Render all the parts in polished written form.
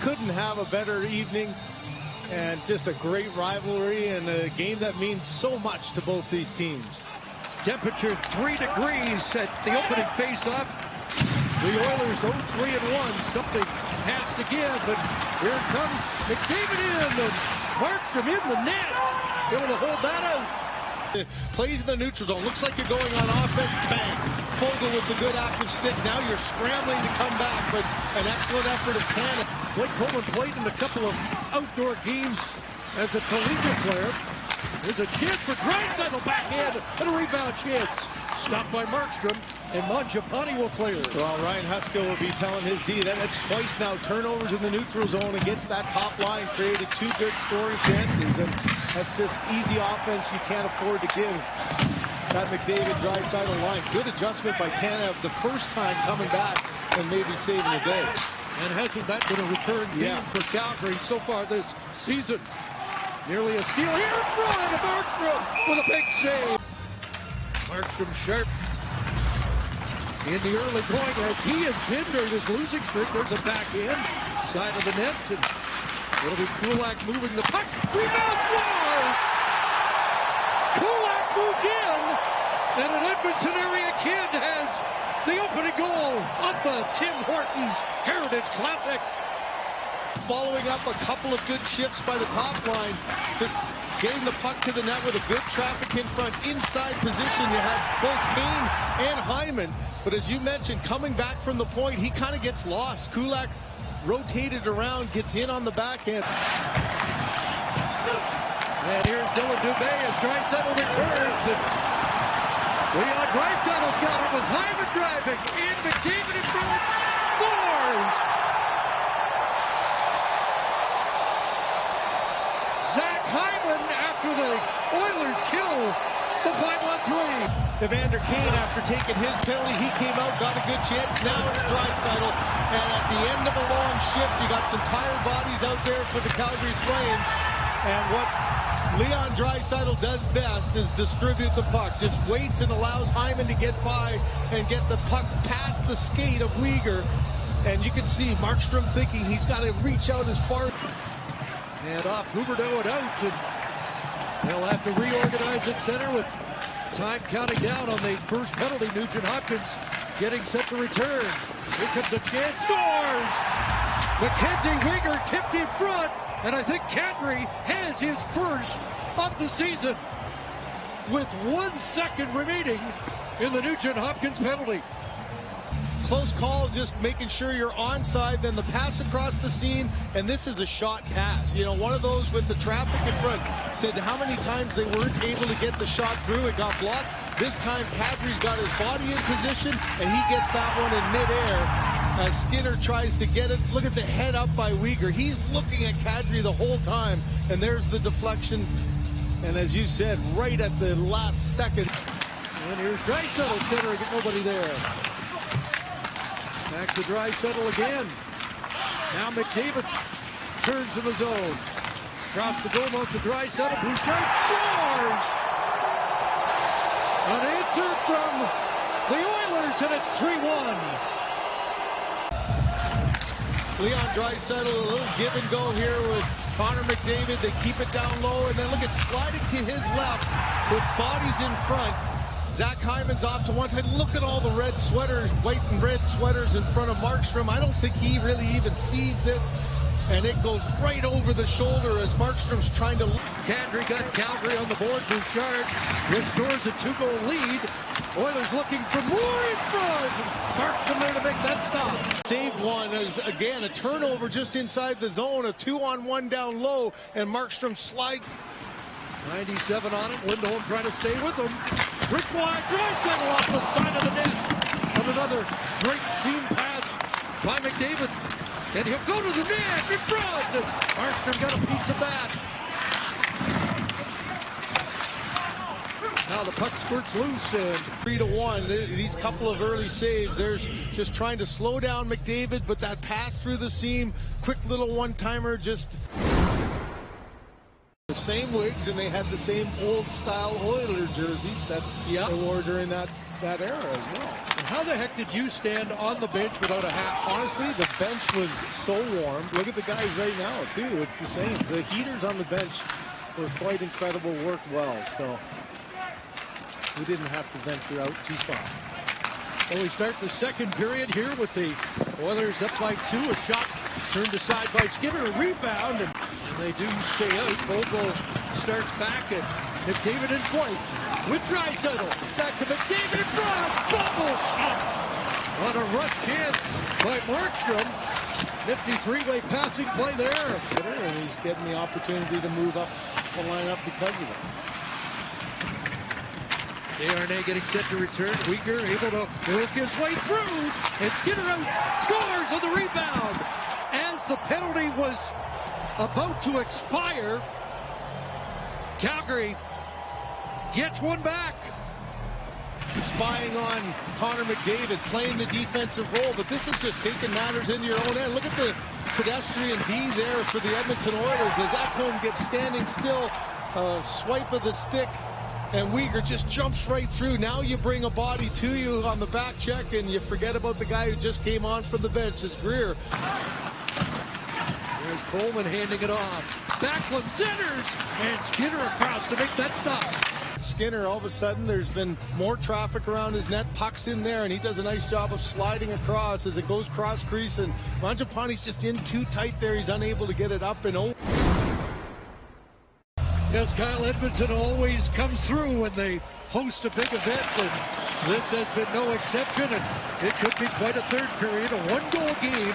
couldn't have a better evening, and just a great rivalry and a game that means so much to both these teams. Temperature 3 degrees at the opening face-off. The Oilers 0-3-1. Something has to give, but here comes McDavid in, and Markstrom in the net, able to hold that out. Plays in the neutral zone. Looks like you're going on offense. Bang. Foegele with the good active stick. Now you're scrambling to come back, but an excellent effort of Canada. Blake Coleman played in a couple of outdoor games as a collegiate player. There's a chance for Draisaitl backhand and a rebound chance. Stopped by Markstrom, and Mangiapane will clear. Well, Ryan Huska will be telling his D. That's twice now. Turnovers in the neutral zone against that top line created 2 good scoring chances, and that's just easy offense you can't afford to give. That McDavid-Draisaitl line. Good adjustment by Canada the first time coming back and maybe saving the day. And hasn't that been a recurring theme for Calgary so far this season? Nearly a steal here in front of Markstrom with a big save. Markstrom sharp in the early point as he has been during his losing streak. There's a backhand, side of the net, and it'll be Kulak moving the puck. Rebound, scores! Kulak moved in, and an Edmonton area kid has the opening goal of the Tim Hortons Heritage Classic. Following up a couple of good shifts by the top line, just getting the puck to the net with a good traffic in front, inside position. You have both Kane and Hyman, but as you mentioned, coming back from the point, he kind of gets lost. Kulak rotated around, gets in on the backhand. And here's Dylan Dubé as Draisaitl returns, and Leon Draisaitl's got it with Hyman driving, and McDavid in front, scores! Zach Hyman after the Oilers kill the 5-on-3. Evander Kane, after taking his penalty, he came out, got a good chance. Now it's Draisaitl, and at the end of a long shift, you got some tired bodies out there for the Calgary Flames. And what Leon Draisaitl does best is distribute the puck. Just waits and allows Hyman to get by and get the puck past the skate of Weegar. And you can see Markstrom thinking he's got to reach out as far. And off Huberdeau and out, and they'll have to reorganize at center with time counting down on the first penalty. Nugent Hopkins getting set to return. Here comes a chance, scores! Mackenzie Weegar tipped in front, and I think Kadri has his first of the season with 1 second remaining in the Nugent Hopkins penalty. Close call, just making sure you're onside, then the pass across the seam, and this is a shot pass. You know, one of those with the traffic in front. Said how many times they weren't able to get the shot through, it got blocked. This time Kadri's got his body in position, and he gets that one in midair as Skinner tries to get it. Look at the head up by Weegar. He's looking at Kadri the whole time, and there's the deflection. And as you said, right at the last second. And here's Draisaitl centering, nobody there. Back to Draisaitl again. Now McDavid turns in the zone. Across the goal mouth to Draisaitl. Bouchard scores! An answer from the Oilers, and it's 3-1. Leon Draisaitl, a little give and go here with Connor McDavid. They keep it down low, and then look at sliding to his left with bodies in front. Zach Hyman's off to one side. Look at all the red sweaters, white and red sweaters in front of Markstrom. I don't think he really even sees this. And it goes right over the shoulder as Markstrom's trying to... Kadri got Calgary on the board. Bouchard restores a 2-goal lead. Oilers looking for more in front. Markstrom there to make that stop. Saved one as, again, a turnover just inside the zone. A 2-on-1 down low, and Markstrom slide. 97 on it. Lindholm trying to stay with him. Rick Wide, Draisaitl off the side of the net. And another great seam pass by McDavid. And he'll go to the net in front. And Markstrom got a piece of that. Now the puck squirts loose, and 3-1. These couple of early saves, there's just trying to slow down McDavid, but that pass through the seam, quick little one-timer, just... The same wigs, and they had the same old-style Oilers jerseys that they wore during that era as well. And how How the heck did you stand on the bench without a hat? Honestly, the bench was so warm. Look at the guys right now, too. It's the same. The heaters on the bench were quite incredible, worked well. So we didn't have to venture out too far. So we start the second period here with the Oilers up by 2. A shot turned aside by Skinner. A rebound, and they do stay out. Vogel starts back, and McDavid in flight with Draisaitl. Back to McDavid in front. Bubble shot on a rush chance by Markstrom. 53-way passing play there. And he's getting the opportunity to move up the lineup because of it. Desharnais getting set to return. Uyghur able to work his way through. And Skinner out, scores on the rebound. As the penalty was about to expire, Calgary gets one back. Spying on Connor McDavid, playing the defensive role, but this is just taking matters into your own end. Look at the pedestrian D there for the Edmonton Oilers as Ekholm gets standing still, swipe of the stick, and Uyghur just jumps right through. Now you bring a body to you on the back check, and you forget about the guy who just came on from the bench, as Greer. There's Coleman handing it off. Backlund centers, and Skinner across to make that stop. Skinner, all of a sudden, there's been more traffic around his net. Puck's in there, and he does a nice job of sliding across as it goes cross crease, and Mangiapane's just in too tight there. He's unable to get it up and over. Yes, Kyle, Edmonton always comes through when they host a big event, and this has been no exception, and it could be quite a third period, a one-goal game.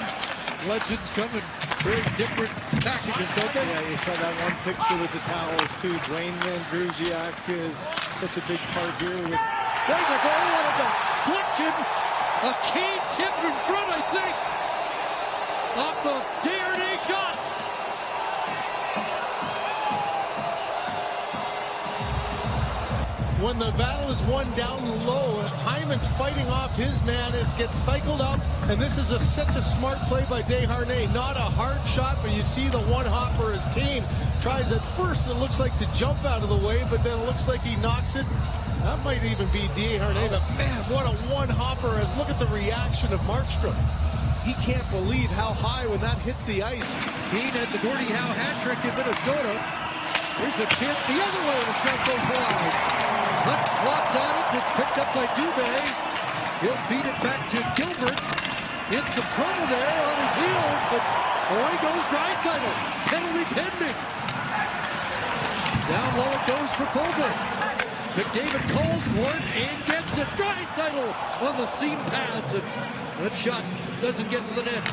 Legends come in very different packages, don't they? Yeah, you saw that one picture with the towels, too. Dwayne Van Druziak is such a big part here. There's a goal on a deflection. A key tip in front, I think, off the Desharnais shot. When the battle is won down low, Hyman's fighting off his man. It gets cycled up, and this is such a smart play by Desharnais. Not a hard shot, but you see the one-hopper as Kane tries at first. It looks like to jump out of the way, but then it looks like he knocks it. That might even be Desharnais, but man, what a one-hopper. As look at the reaction of Markstrom. He can't believe how high when that hit the ice. Kane had the Gordie Howe hat trick in Minnesota. Here's a chance the other way. The shot goes wide. Hunt swats at it. It's picked up by Dubé. He'll feed it back to Gilbert. In some trouble there on his heels. And away goes Draisaitl. Penalty pending. Down low it goes for Vogel. McDavid calls for it and gets it. Draisaitl on the seam pass. And that shot doesn't get to the net.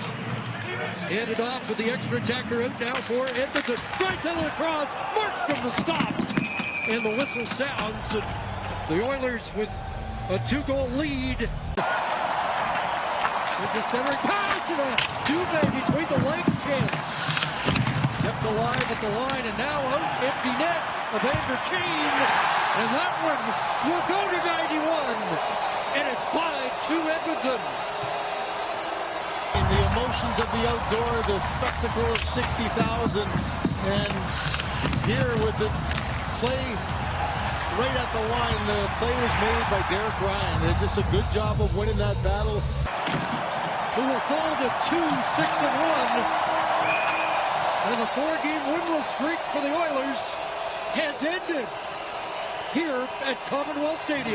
Handed off with the extra attacker out now for Edmonton. Draisaitl across. Markstrom the stop. And the whistle sounds. And the Oilers with a 2-goal lead. It's a centering pass and a Dubé between the legs chance. Kept alive at the line and now out. Empty net. Evander Kane. And that one will go to 91. And it's 5-2 Edmonton. The emotions of the outdoor, the spectacle of 60,000, and here with the play right at the line, the play was made by Derek Ryan. It's just a good job of winning that battle. Who will fall to 2-6-1, and the 4-game winless streak for the Oilers has ended here at Commonwealth Stadium.